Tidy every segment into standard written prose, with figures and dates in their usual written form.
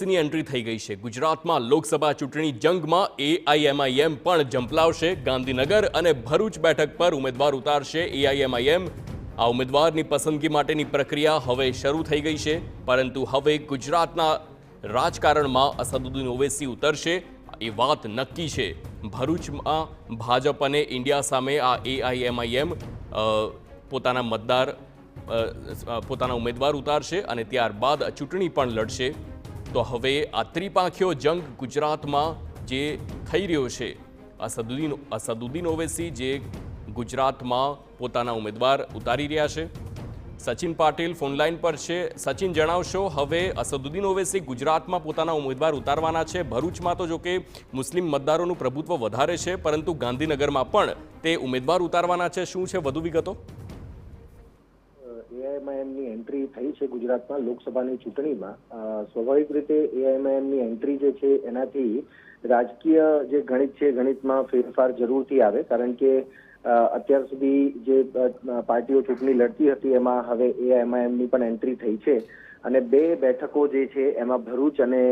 ઓવૈસીની entry થઈ ગઈ છે। ગુજરાતમાં લોકસભા ચૂંટણી જંગમાં એઆઈએમઆઈએમ પણ ઝંપલાવશે। ગાંધીનગર અને ભરૂચ બેઠક પર ઉમેદવાર ઉતારશે એઆઈએમઆઈએમ। આ ઉમેદવારની પસંદગી માટેની પ્રક્રિયા હવે શરૂ થઈ ગઈ છે, પરંતુ હવે ગુજરાતના રાજકારણમાં અસદુદ્દીન ઓવૈસી ઉતરશે એ વાત નક્કી છે। ભરૂચમાં ભાજપ અને ઇન્ડિયા સામે આ એઆઈએમઆઈએમ પોતાના ઉમેદવાર ઉતારશે અને ત્યારબાદ ચૂંટણી પણ લડશે। તો હવે આ ત્રિપાંખીયો જંગ ગુજરાતમાં જે થઈ રહ્યો છે, અસદુદ્દીન ઓવૈસી જે ગુજરાતમાં પોતાના ઉમેદવાર ઉતારી રહ્યા છે। સચિન પાટીલ ફોનલાઈન પર છે। સચિન, જણાવશો, હવે અસદુદ્દીન ઓવૈસી ગુજરાતમાં પોતાના ઉમેદવાર ઉતારવાના છે। ભરૂચમાં તો જો કે મુસ્લિમ મતદારોનું પ્રભુત્વ વધારે છે, પરંતુ ગાંધીનગરમાં પણ તે ઉમેદવાર ઉતારવાના છે। શું છે વધુ વિગતો? એઆઈએમઆઈએમની એન્ટ્રી થઈ છે ગુજરાતમાં લોકસભાની ચૂંટણીમાં। સ્વાભાવિક રીતે એઆઈએમઆઈએમની એન્ટ્રી જે છે એનાથી રાજકીય જે ગણિત છે ગણિતમાં ફેરફાર જરૂરથી આવે, કારણ કે અત્યાર સુધી જે પાર્ટીઓ ચૂંટણી લડતી હતી એમાં હવે એઆઈએમઆઈએમની પણ એન્ટ્રી થઈ છે અને 2 બેઠકો જે છે એમાં ભરૂચ અને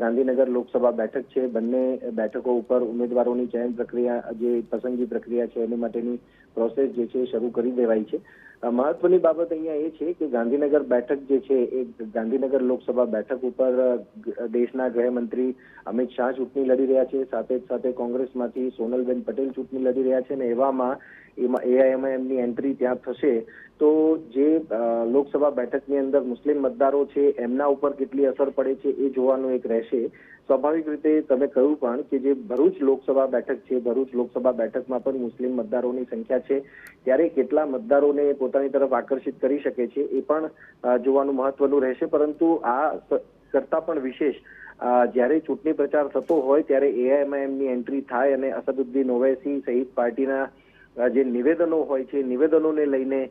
ગાંધીનગર લોકસભા બેઠક છે। બંને બેઠકો ઉપર ઉમેદવારોની ચયન પ્રક્રિયા, જે પસંદગી પ્રક્રિયા છે એની માટેની પ્રોસેસ જે છે શરૂ કરી દેવાઈ છે। મહત્વની બાબત અહીંયા એ છે કે ગાંધીનગર બેઠક જે છે એ ગાંધીનગર લોકસભા બેઠક ઉપર દેશના ગૃહમંત્રી અમિત શાહ ચૂંટણી લડી રહ્યા છે, સાથે જ સાથે કોંગ્રેસમાંથી સોનલબેન પટેલ ચૂંટણી લડી રહ્યા છે અને એવામાં એઆઈએમઆઈએમની એન્ટ્રી ત્યાં થશે તો જે લોકસભા બેઠકની અંદર મુસ્લિમ મતદારો છે એમના ઉપર કેટલી અસર પડે છે એ જોવાનું એક રહેશે। સ્વાભાવિક રીતે તમે કહ્યું પણ કે જે ભરૂચ લોકસભા બેઠક છે, ભરૂચ લોકસભા બેઠકમાં પણ મુસ્લિમ મતદારોની સંખ્યા છે, ત્યારે કેટલા મતદારોને પોતાની તરફ આકર્ષિત કરી શકે છે એ પણ જોવાનું મહત્વનું રહેશે। પરંતુ આ કરતાં પણ વિશેષ જ્યારે ચૂંટણી પ્રચાર થતો હોય ત્યારે એઆઈએમઆઈએમની એન્ટ્રી થાય અને અસદુદ્દીન ઓવૈસી સહિત પાર્ટીના જે નિવેદનો હોય છે, નિવેદનોને લઈને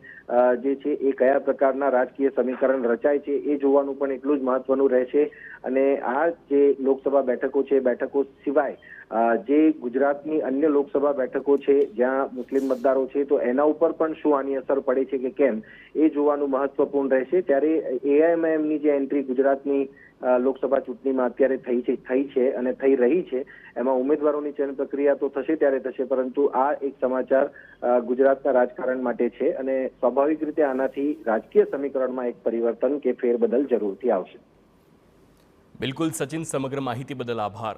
જે છે એ કયા પ્રકારના રાજકીય સમીકરણ રચાય છે એ જોવાનું પણ એટલું જ મહત્વનું રહેશે। અને આ જે લોકસભા બેઠકો છે, બેઠકો સિવાય જે ગુજરાતની અન્ય લોકસભા બેઠકો છે જ્યાં મુસ્લિમ મતદારો છે, તો એના ઉપર પણ શું આની અસર પડે છે કે કેમ એ જોવાનું મહત્વપૂર્ણ રહેશે। ત્યારે એઆઈએમઆઈએમની જે એન્ટ્રી ગુજરાતની લોકસભા ચૂંટણીમાં અત્યારે થઈ છે અને થઈ રહી છે, એમાં ઉમેદવારોની ચયન પ્રક્રિયા તો થશે ત્યારે થશે, પરંતુ આ એક સમાચાર ગુજરાતના રાજકારણ માટે છે અને સ્વાભાવિક રીતે આનાથી રાજકીય સમીકરણમાં એક પરિવર્તન કે ફેરબદલ જરૂરથી આવશે। બિલકુલ સચિન, સમગ્ર માહિતી બદલ આભાર।